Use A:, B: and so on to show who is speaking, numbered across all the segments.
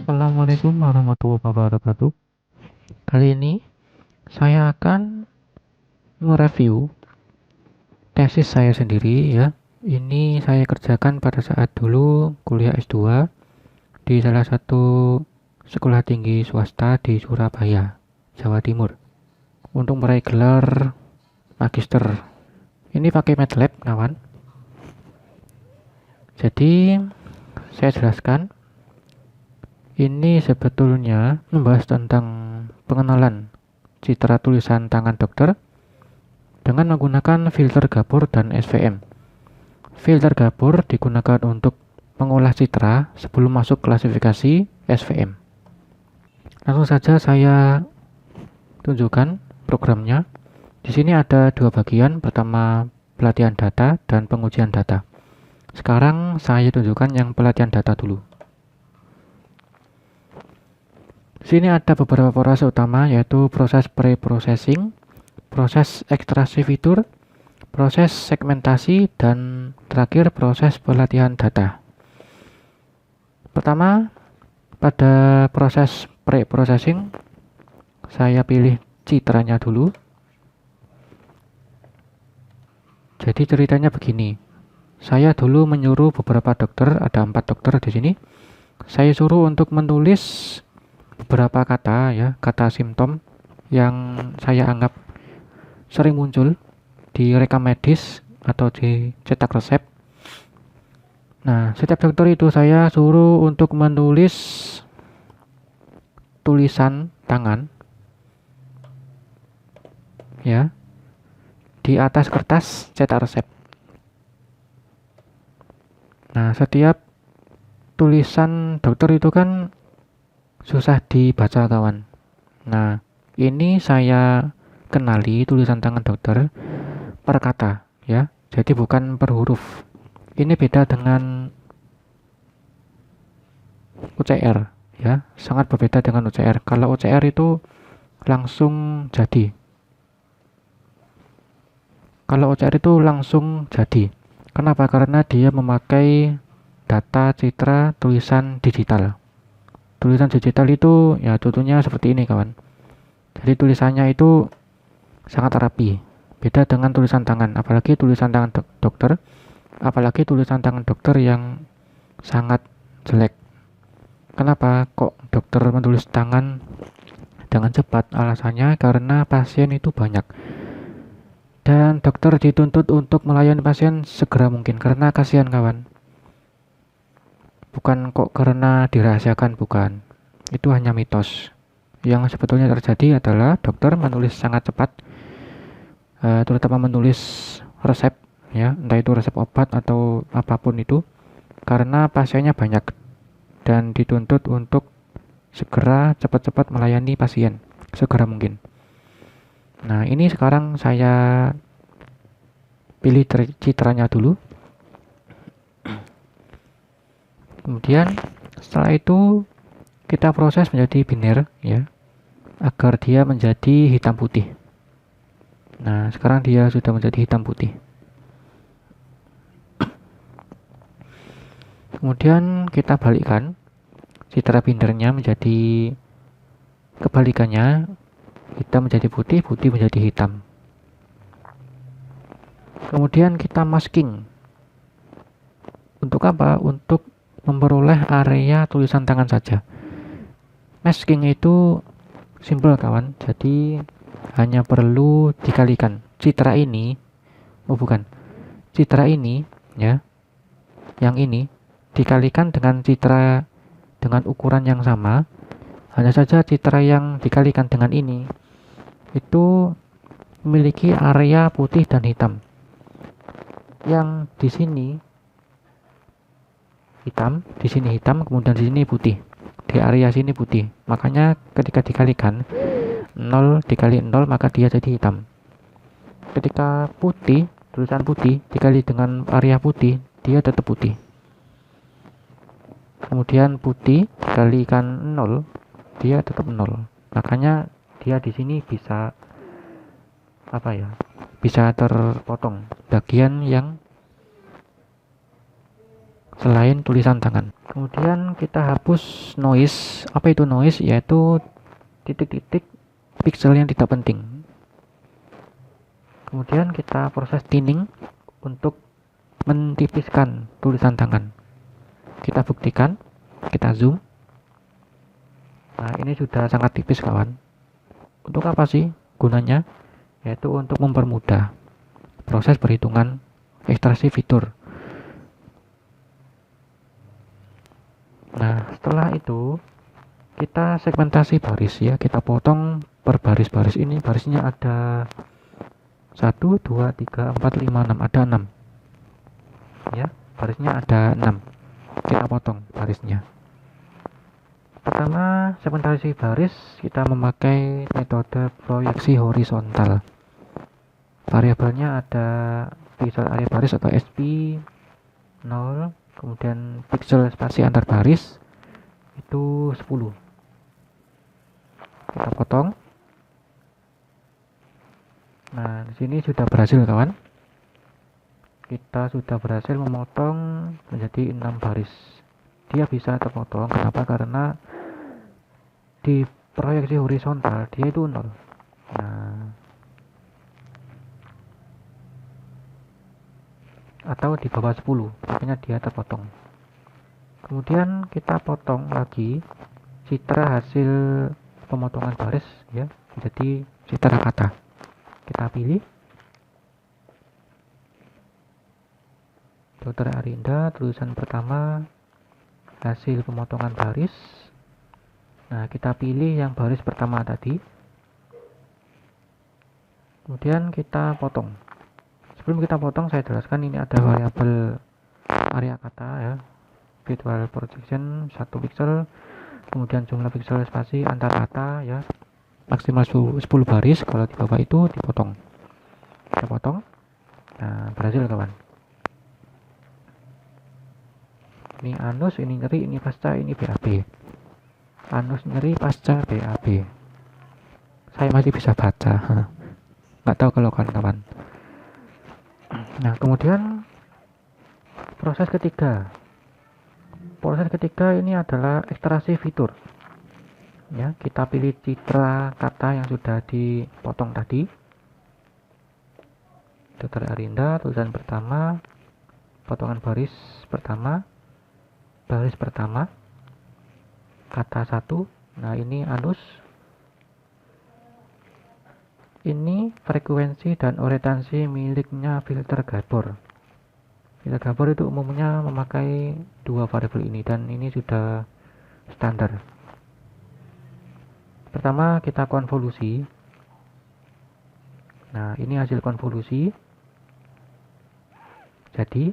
A: Assalamualaikum warahmatullahi wabarakatuh. Kali ini saya akan mereview tesis saya sendiri ya. Ini saya kerjakan pada saat dulu kuliah S2 di salah satu sekolah tinggi swasta di Surabaya, Jawa Timur. Untuk meraih gelar magister. Ini pakai MATLAB, kawan. Jadi, saya jelaskan. Ini sebetulnya membahas tentang pengenalan citra tulisan tangan dokter dengan menggunakan filter Gabor dan SVM. Filter Gabor digunakan untuk mengolah citra sebelum masuk klasifikasi SVM. Langsung saja saya tunjukkan programnya. Di sini ada dua bagian, pertama pelatihan data dan pengujian data. Sekarang saya tunjukkan yang pelatihan data dulu. Di sini ada beberapa proses utama, yaitu proses pre-processing, proses ekstraksi fitur, proses segmentasi, dan terakhir proses pelatihan data. Pertama, pada proses pre-processing, saya pilih citranya dulu. Jadi ceritanya begini, saya dulu menyuruh beberapa dokter, ada 4 dokter di sini. Saya suruh untuk menulis beberapa kata ya, kata simptom yang saya anggap sering muncul di rekam medis atau di cetak resep. Nah, setiap dokter itu saya suruh untuk menulis tulisan tangan ya di atas kertas cetak resep. Nah, setiap tulisan dokter itu kan susah dibaca, kawan. Nah, ini saya kenali tulisan tangan dokter per kata ya, jadi bukan per huruf. Ini beda dengan UCR ya, sangat berbeda dengan UCR. Kalau UCR itu langsung jadi. Kenapa? Karena dia memakai data citra tulisan digital. Tulisan digital itu ya contohnya seperti ini, kawan. Jadi tulisannya itu sangat rapi, beda dengan tulisan tangan, apalagi tulisan tangan dokter, apalagi tulisan tangan dokter yang sangat jelek. Kenapa kok dokter menulis tangan dengan cepat? Alasannya karena pasien itu banyak dan dokter dituntut untuk melayani pasien segera mungkin, karena kasihan, kawan. Bukan kok karena dirahasiakan, bukan. Itu hanya mitos. Yang sebetulnya terjadi adalah dokter menulis sangat cepat, terutama menulis resep ya, entah itu resep obat atau apapun itu, karena pasiennya banyak dan dituntut untuk segera cepat-cepat melayani pasien segera mungkin. Nah, ini sekarang saya pilih citranya dulu. Kemudian setelah itu kita proses menjadi biner ya, agar dia menjadi hitam putih. Nah, sekarang dia sudah menjadi hitam putih. Kemudian kita balikkan citra bindernya menjadi kebalikannya, hitam menjadi putih, putih menjadi hitam. Kemudian kita masking. Untuk apa? Untuk memperoleh area tulisan tangan saja. Masking itu simpel, kawan. Jadi hanya perlu dikalikan citra ini, citra ini ya, yang ini dikalikan dengan citra dengan ukuran yang sama. Hanya saja citra yang dikalikan dengan ini itu memiliki area putih dan hitam. Yang di sini hitam, di sini hitam, kemudian di sini putih. Di area sini putih. Makanya ketika dikalikan 0 dikali 0 maka dia jadi hitam. Ketika putih, tulisan putih dikali dengan area putih, dia tetap putih. Kemudian putih dikalikan 0, dia tetap 0. Makanya dia di sini bisa bisa terpotong bagian yang selain tulisan tangan. Kemudian kita hapus noise. Apa itu noise? Yaitu titik-titik pixel yang tidak penting. Kemudian kita proses thinning untuk mentipiskan tulisan tangan. Kita buktikan, kita zoom. Nah, ini sudah sangat tipis kawan. Untuk apa sih gunanya? Yaitu untuk mempermudah proses perhitungan ekstraksi fitur. Nah, setelah itu kita segmentasi baris ya, kita potong per baris-baris. Ini barisnya ada 1, 2, 3, 4, 5, 6, ada 6 ya, barisnya ada 6. Kita potong barisnya. Pertama, segmentasi baris kita memakai metode proyeksi horizontal. Variabelnya ada pixel area baris atau SP 0, kemudian pixel spasi antar baris itu 10. Kita potong. Nah, di sini sudah berhasil kawan. Kita sudah berhasil memotong menjadi 6 baris. Dia bisa terpotong. Kenapa? Karena di proyeksi horizontal dia itu 0. Nah, atau di bawah 10, makanya dia terpotong. Kemudian kita potong lagi citra hasil pemotongan baris ya, jadi citra kata. Kita pilih Dr. Arinda, tulisan pertama, hasil pemotongan baris. Nah, kita pilih yang baris pertama tadi. Kemudian kita potong. Sebelum kita potong, saya jelaskan ini ada variabel area kata ya, visual projection 1 pixel, kemudian jumlah pixel spasi antar kata ya, maksimal 10 baris. Kalau di bawah itu dipotong. Kita potong. Nah, berhasil kawan. Ini anus, ini nyeri, ini pasca, ini BAB. Anus nyeri, pasca, BAB. Saya masih bisa baca. Nggak tahu kalau kawan-kawan. Nah, kemudian proses ketiga. Proses ketiga ini adalah ekstraksi fitur. Ya, kita pilih citra kata yang sudah dipotong tadi. Dr. Arinda, tulisan pertama, potongan baris pertama, kata 1. Nah, ini anus. Ini frekuensi dan orientasi miliknya filter Gabor. Filter Gabor itu umumnya memakai 2 variabel ini, dan ini sudah standar. Pertama kita konvolusi. Nah, ini hasil konvolusi. Jadi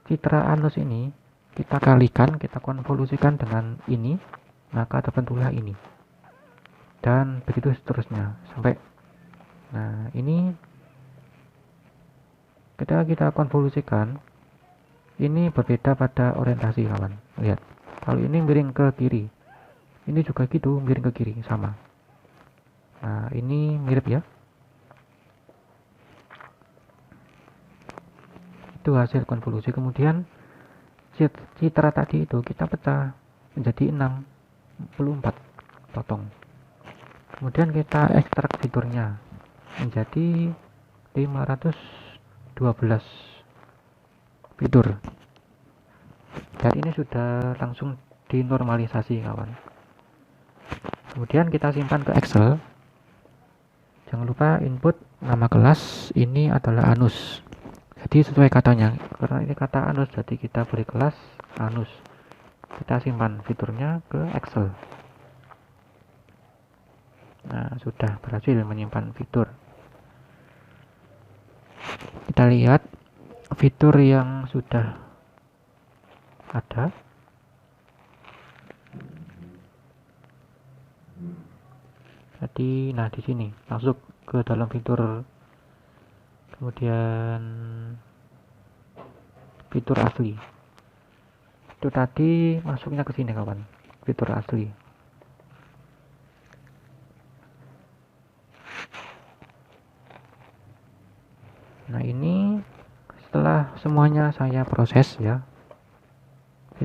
A: citra anus ini kita kalikan, kita konvolusikan dengan ini, maka terbentuklah ini, dan begitu seterusnya sampai. Nah, ini ketika kita konvolusikan, ini berbeda pada orientasi kawan. Lihat, kalau ini miring ke kiri, ini juga gitu, miring ke kiri, sama. Nah, ini mirip ya. Itu hasil konvolusi. Kemudian citra tadi itu kita pecah menjadi 64 potong. Kemudian kita ekstrak fiturnya menjadi 512 fitur, dan ini sudah langsung dinormalisasi kawan. Kemudian kita simpan ke Excel. Jangan lupa input nama kelas, ini adalah anus, jadi sesuai katanya, karena ini kata anus, jadi kita beri kelas anus. Kita simpan fiturnya ke Excel. Nah, sudah berhasil menyimpan fitur. Kita lihat fitur yang sudah ada. Jadi, nah di sini masuk ke dalam fitur, kemudian fitur asli. Itu tadi masuknya ke sini kawan, fitur asli. Nah, ini setelah semuanya saya proses ya,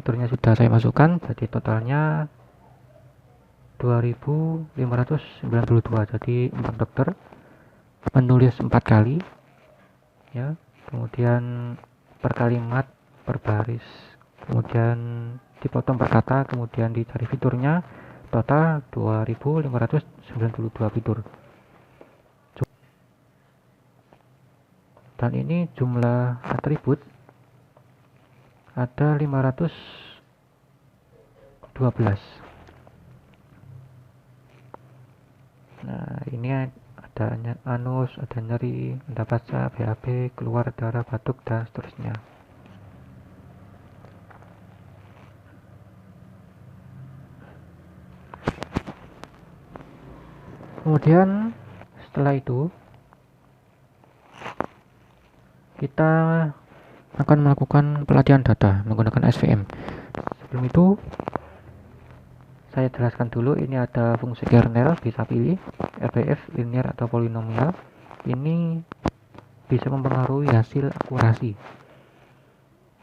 A: fiturnya sudah saya masukkan, jadi totalnya 2592. Jadi 4 dokter menulis 4 kali ya, kemudian per kalimat, per baris, kemudian dipotong per kata, kemudian dicari fiturnya, total 2592 fitur. Dan ini jumlah atribut ada 512. Nah, ini ada anus, ada nyeri, ada baca, BAB, keluar darah, batuk, dan seterusnya. Kemudian setelah itu kita akan melakukan pelatihan data menggunakan SVM. Sebelum itu saya jelaskan dulu, ini ada fungsi kernel, bisa pilih RBF, linear atau polinomial. Ini bisa mempengaruhi hasil akurasi.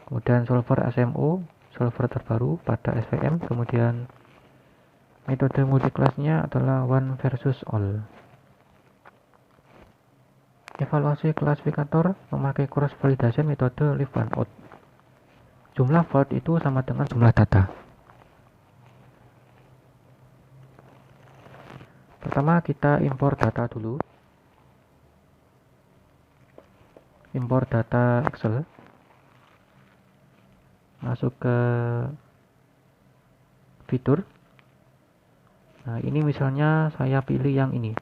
A: Kemudian solver SMO, solver terbaru pada SVM. Kemudian metode multi-kelasnya adalah one versus all. Evaluasi klasifikator memakai cross validation metode leave one out. Jumlah volt itu sama dengan jumlah data. Pertama kita impor data dulu. Impor data Excel. Masuk ke fitur. Nah, ini misalnya saya pilih yang ini.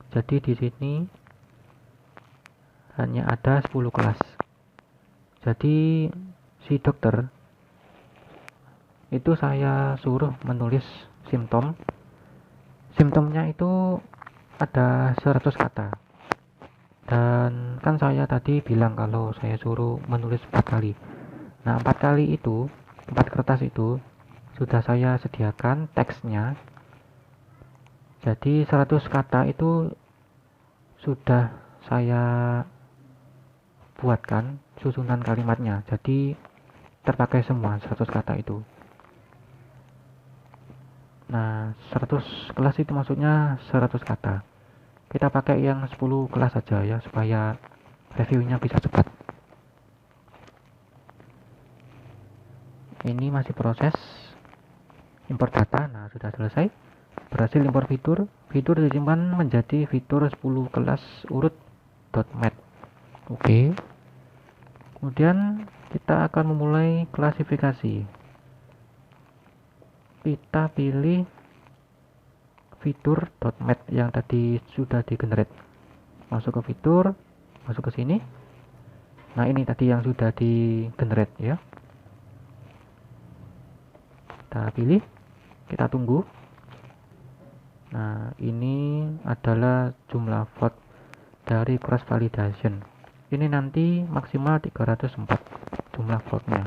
A: Jadi di sini hanya ada 10 kelas. Jadi si dokter itu saya suruh menulis simptomnya itu ada 100 kata, dan kan saya tadi bilang kalau saya suruh menulis 4 kali. Nah, 4 kali itu, 4 kertas itu sudah saya sediakan teksnya. Jadi 100 kata itu sudah saya buatkan susunan kalimatnya, jadi terpakai semua 100 kata itu. Nah, 100 kelas itu maksudnya 100 kata. Kita pakai yang 10 kelas saja ya, supaya reviewnya bisa cepat. Ini masih proses import data. Nah, sudah selesai. Berhasil impor fitur. Fitur disimpan menjadi fitur 10 kelas urut.mat. Oke. Kemudian kita akan memulai klasifikasi. Kita pilih fitur.mat yang tadi sudah di-generate. Masuk ke fitur, masuk ke sini. Nah, ini tadi yang sudah di-generate ya. Kita pilih, kita tunggu. Nah, ini adalah jumlah vote dari cross validation. Ini nanti maksimal 304 jumlah vote-nya.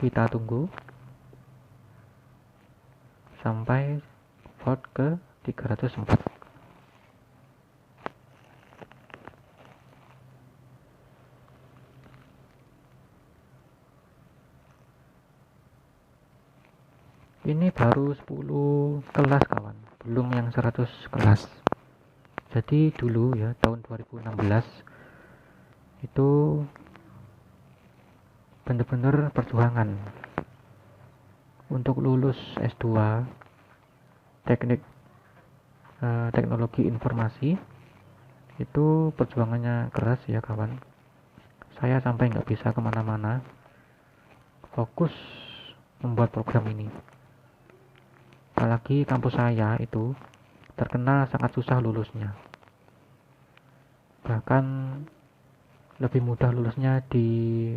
A: Kita tunggu sampai vote ke 304. Ini baru 10 kelas kawan, belum yang 100 kelas. Jadi dulu ya, tahun 2016 itu bener-bener perjuangan untuk lulus S2 teknologi informasi. Itu perjuangannya keras ya kawan. Saya sampai nggak bisa kemana-mana, fokus membuat program ini. Apalagi kampus saya itu terkenal sangat susah lulusnya, bahkan lebih mudah lulusnya di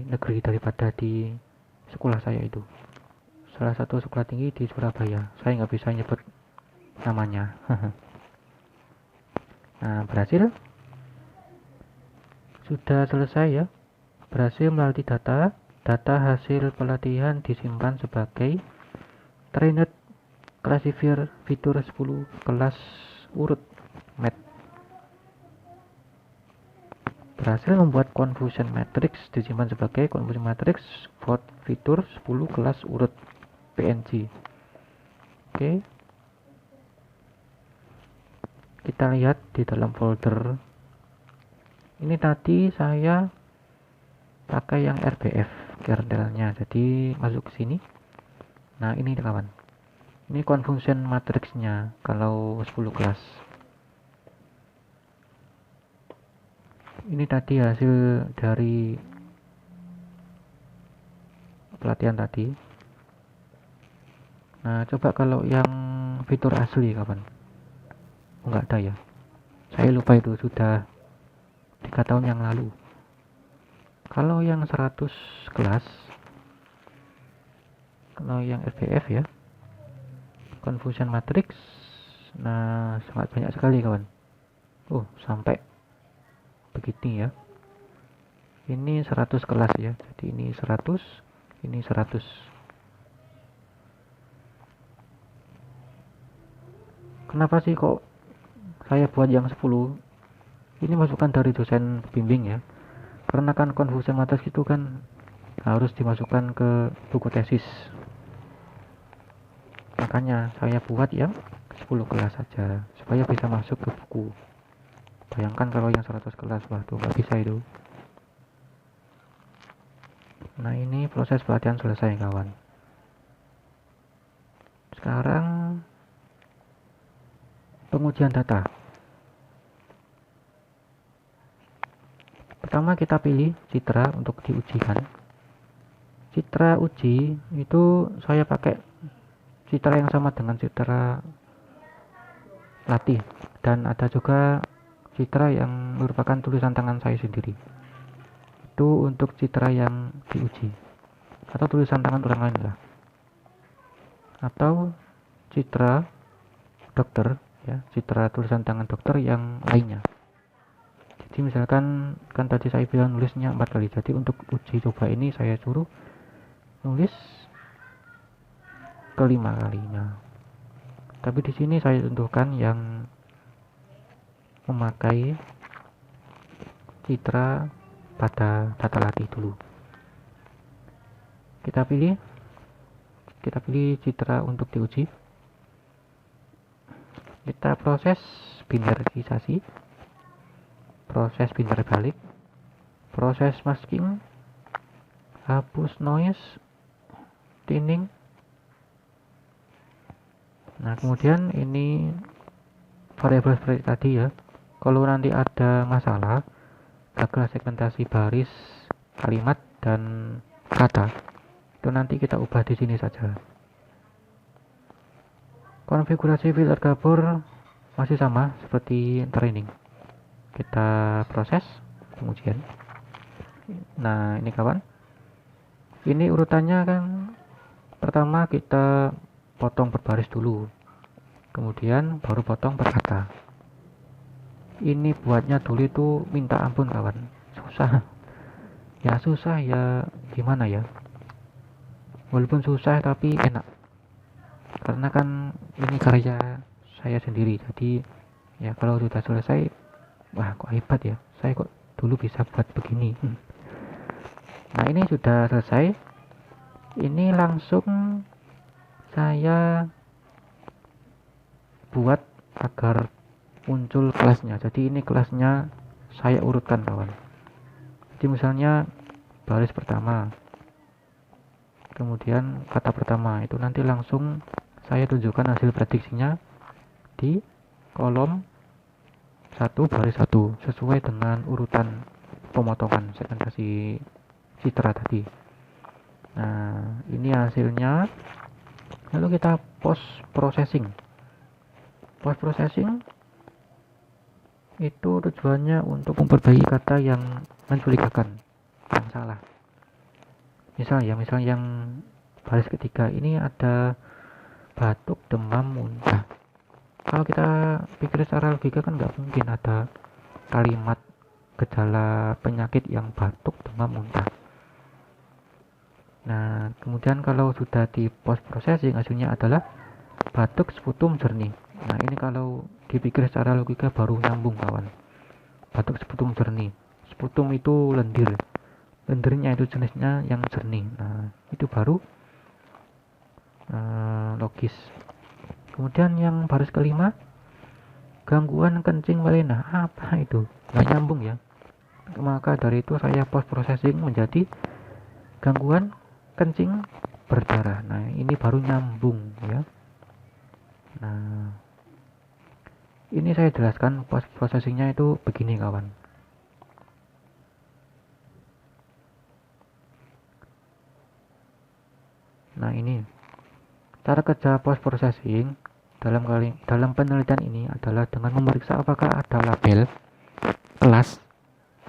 A: negeri daripada di sekolah saya itu, salah satu sekolah tinggi di Surabaya. Saya nggak bisa nyebut namanya. Nah, berhasil, sudah selesai ya, berhasil melatih data hasil pelatihan disimpan sebagai trained classifier fitur 10 kelas urut mat. berhasil membuat confusion matrix disimpan sebagai confusion matrix for fitur 10 kelas urut PNG. Oke, kita lihat di dalam folder ini. Tadi saya pakai yang RBF kernelnya, jadi masuk ke sini. Nah, ini kawan, ini confusion matrixnya kalau 10 kelas. Ini tadi hasil dari pelatihan tadi. Nah, coba kalau yang fitur asli kawan, nggak ada ya, saya lupa, itu sudah 3 tahun yang lalu. Kalau yang 100 kelas, kalau yang RBF ya, confusion matrix, nah sangat banyak sekali kawan. Sampai begini ya. Ini 100 kelas ya, jadi ini 100, ini 100. Kenapa sih kok saya buat yang 10? Ini masukan dari dosen bimbing ya, karena kan confusion matrix itu kan harus dimasukkan ke buku tesis, makanya saya buat yang 10 kelas saja supaya bisa masuk ke buku. Bayangkan kalau yang 100 kelas, waduh nggak bisa itu. Nah, ini proses pelatihan selesai kawan. Sekarang pengujian data. Pertama kita pilih citra untuk diujikan. Citra uji itu saya pakai citra yang sama dengan citra latih, dan ada juga citra yang merupakan tulisan tangan saya sendiri. Itu untuk citra yang diuji, atau tulisan tangan orang lain lah, atau citra dokter ya, citra tulisan tangan dokter yang lainnya. Jadi misalkan kan tadi saya bilang nulisnya 4 kali, jadi untuk uji coba ini saya suruh nulis ke 5 kalinya. Tapi di sini saya tentukan yang memakai citra pada data latih dulu. Kita pilih citra untuk diuji. Kita proses binarisasi, proses binar balik, proses masking, hapus noise, thinning. Nah, kemudian ini variabel seperti tadi ya. Kalau nanti ada masalah, gagal segmentasi baris, kalimat, dan kata, itu nanti kita ubah di sini saja. Konfigurasi filter gabur masih sama seperti training. Kita proses pengujian. Nah, ini kawan, ini urutannya kan, pertama kita potong per baris dulu, kemudian baru potong per kata. Ini buatnya dulu itu minta ampun kawan, susah ya, gimana ya, walaupun susah tapi enak, karena kan ini karya saya sendiri. Jadi ya kalau sudah selesai, wah kok hebat ya, saya kok dulu bisa buat begini. Nah, ini sudah selesai. Ini langsung saya buat agar muncul kelasnya. Jadi ini kelasnya saya urutkan kawan. Jadi misalnya baris pertama, kemudian kata pertama, itu nanti langsung saya tunjukkan hasil prediksinya di kolom 1 baris 1 sesuai dengan urutan pemotongan segmentasi citra tadi. Nah, ini hasilnya. Lalu kita post processing itu tujuannya untuk memperbaiki kata yang mencurigakan, yang salah. Misalnya yang baris ketiga ini ada batuk, demam, muntah. Kalau kita pikir secara logika kan nggak mungkin ada kalimat gejala penyakit yang batuk, demam, muntah. Nah, kemudian kalau sudah di post processing hasilnya adalah batuk, sputum, jernih. Nah, ini kalau dipikir secara logika baru nyambung kawan. Batuk, sputum, jernih, sputum itu lendirnya itu jenisnya yang jernih. Nah, itu baru logis. Kemudian yang baris kelima, gangguan kencing melena. Apa itu? Nggak nyambung ya. Maka dari itu saya post processing menjadi gangguan kencing berdarah. Nah, ini baru nyambung ya. Nah, ini saya jelaskan post processingnya itu begini kawan. Nah, ini cara kerja post processing dalam penelitian ini adalah dengan memeriksa apakah ada label kelas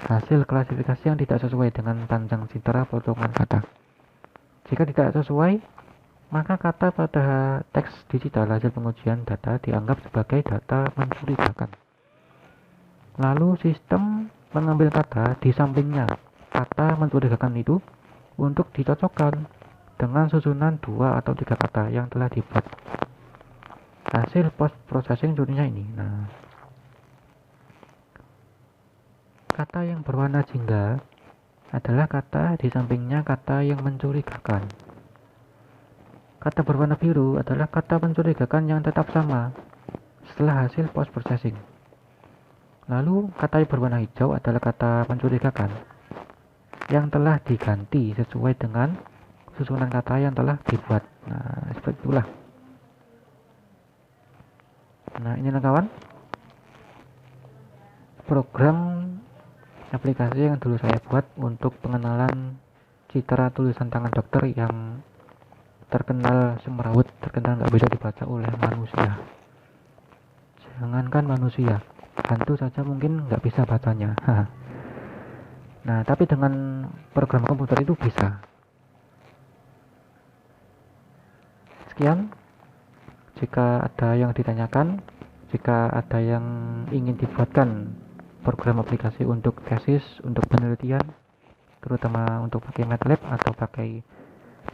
A: hasil klasifikasi yang tidak sesuai dengan panjang citra potongan kata. Jika tidak sesuai, maka kata pada teks digital hasil pengujian data dianggap sebagai data mencurigakan. Lalu sistem mengambil kata di sampingnya kata mencurigakan itu untuk dicocokkan dengan susunan 2 atau 3 kata yang telah dibuat. Hasil post processing contohnya ini. Nah, kata yang berwarna jingga adalah kata di sampingnya kata yang mencurigakan. Kata berwarna biru adalah kata mencurigakan yang tetap sama setelah hasil post processing. Lalu kata yang berwarna hijau adalah kata mencurigakan yang telah diganti sesuai dengan susunan kata yang telah dibuat. Nah, seperti itulah. Nah, inilah kawan program aplikasi yang dulu saya buat untuk pengenalan citra tulisan tangan dokter yang terkenal semrawut, terkenal nggak bisa dibaca oleh manusia. Jangankan manusia, hantu saja mungkin nggak bisa bacanya. Nah, tapi dengan program komputer itu bisa. Sekian, jika ada yang ditanyakan, jika ada yang ingin dibuatkan program aplikasi untuk tesis, untuk penelitian, terutama untuk pakai MATLAB atau pakai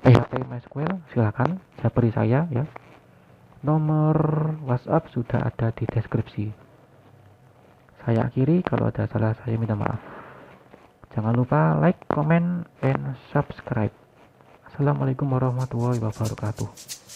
A: PHP MySQL, silakan japri saya ya. Nomor WhatsApp sudah ada di deskripsi. Saya akhiri, kalau ada salah saya minta maaf. Jangan lupa like, comment, and subscribe. Assalamualaikum warahmatullahi wabarakatuh.